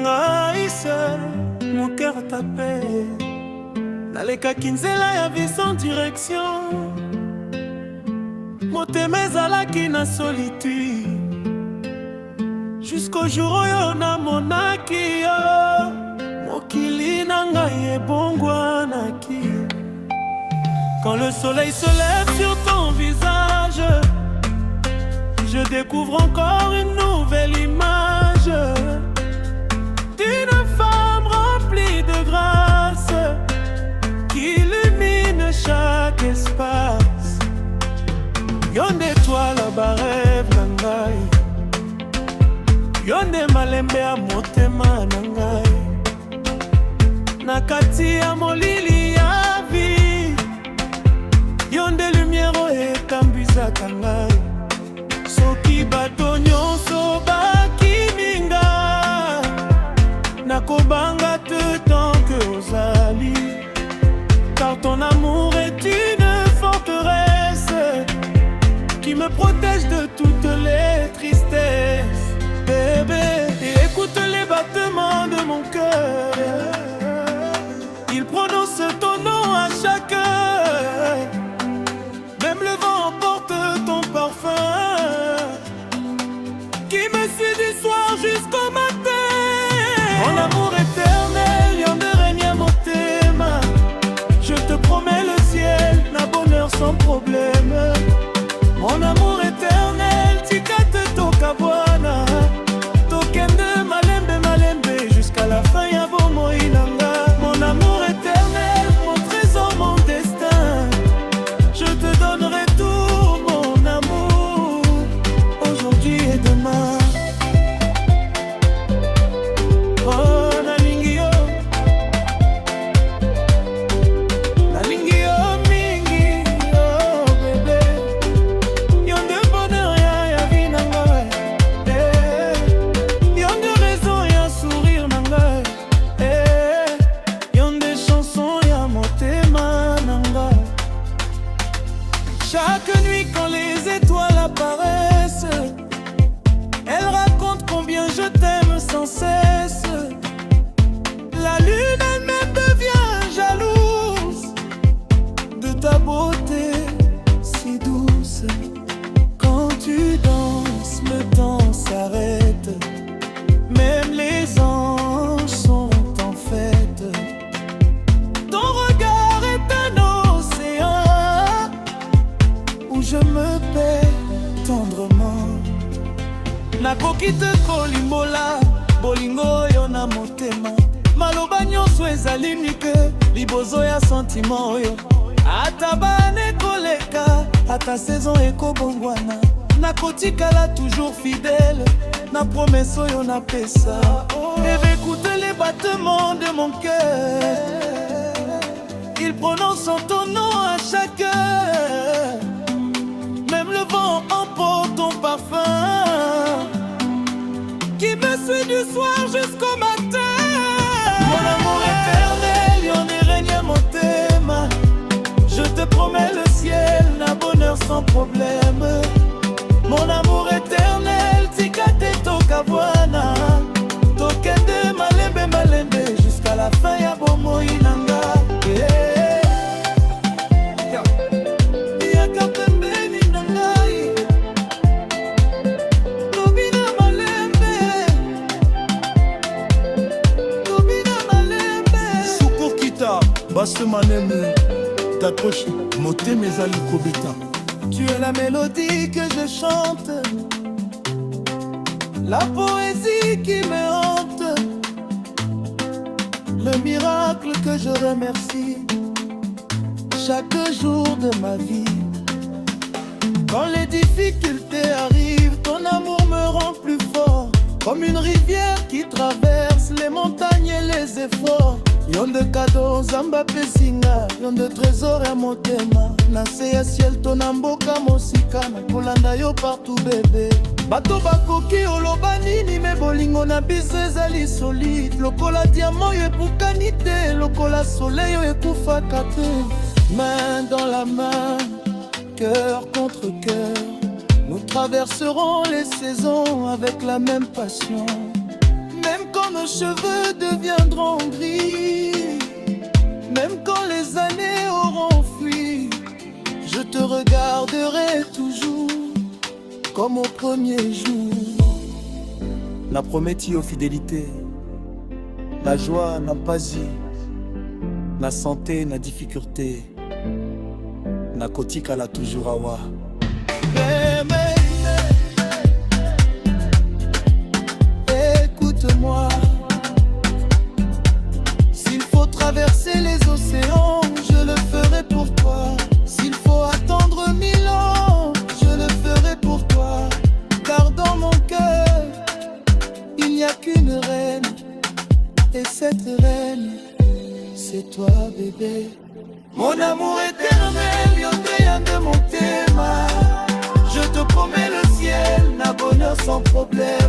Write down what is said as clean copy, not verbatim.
ngai seul, mon cœur tapé. Nalekaki nzela ya vie sans direction, motema ezalaki na solitude. Jusqu'au jour oyo namonaki yo, mokili na ngai ebongwanaki. Quand le soleil se lève sur ton visage, je découvre encore une nouvelle image d'une femme remplie de grâce qui illumine chaque espace. Yonde étoile à rêve nangai, yonde malembe ya motema nangai, nakati ya molili ya vie, yonde lumière ekambwisaka ngai. Soki bato nyonso bakiminga, nakobanga te tant que ozali, car ton amour est une forteresse qui me protège de toutes les tristesses. Bébé, écoute les battements de mon cœur, il prononce ton nom à chaque heure. Même le vent emporte ton parfum qui me suit du soir jusqu'au matin. Mon amour éternel, yonde règne mon thème. Je te promets le ciel, na bonheur sans problème. Mon amour éternel, tikate tokabwana, tokende malembe malembe, jusqu'à la fin ya bomoi nanga. Mon amour éternel, mon trésor, mon destin, je te donnerai tout mon amour, aujourd'hui et demain. Oh, nalingi yo mingi, oh bébé, yonde bonheur ya vie nanga, yonde raison ya sourire nanga, yonde chanson ya motema nanga. Chaque nuit quand les étoiles apparaissent, elles racontent combien je t'aime sans cesse. La lune elle-même devient jalouse de ta beauté si douce. Quand tu danses, le temps s'arrête, même les anges sont en fête. Ton regard est un océan où je me perds tendrement. Nakoki te kolimbola, bolingo yo na motema. Maloba nyonso ezali nike, libozo ya sentiment oyo. Ata bane koleka, ata saison ekobongwana, nakotikala toujours fidèle na promesse oyo na pesa. Et écoute les battements de mon cœur, il prononce ton nom à chaque heure. Même le vent emporte ton parfum qui me suit du soir jusqu'au matin. Mon amour éternel, yonde règne mon thème. Je te promets le ciel, na bonheur sans problème. Mon amour éternel, tikate tokabwana, tokende malembe malembe, jusqu'à la fin ya bomoi nanga. Basse maneme, t'approches, motema ezali kobeta. Tu es la mélodie que je chante, la poésie qui me hante, le miracle que je remercie chaque jour de ma vie. Quand les difficultés arrivent, ton amour me rend plus fort, comme une rivière qui traverse les montagnes et les efforts. Yonde cadeau zamba pesinga, yonde trésor ya motema. Na se ya ciel tona mboka mosika, na kolanda yo partout bébé. Bato bakoki oloba nini, me bolingo na biso ezali solide. Lokola diamant yo epukani te, lokola soleil yo ekufaka te. Main dans la main, cœur contre cœur, nous traverserons les saisons avec la même passion. Même quand nos cheveux deviendront gris, même quand les années auront fui, je te regarderai toujours comme au premier jour. Na prometi yo fidélité, la joie n'a pas eu, la santé na difficulté, na kotika la toujours awa. Écoute-moi, s'il faut traverser les océans, je le ferai pour toi. S'il faut attendre 1000 ans, je le ferai pour toi. Car dans mon cœur, il n'y a qu'une reine, et cette reine, c'est toi, bébé. Mon amour éternel, yoteya de mon thème. Je te promets le ciel, n'a bonheur sans problème.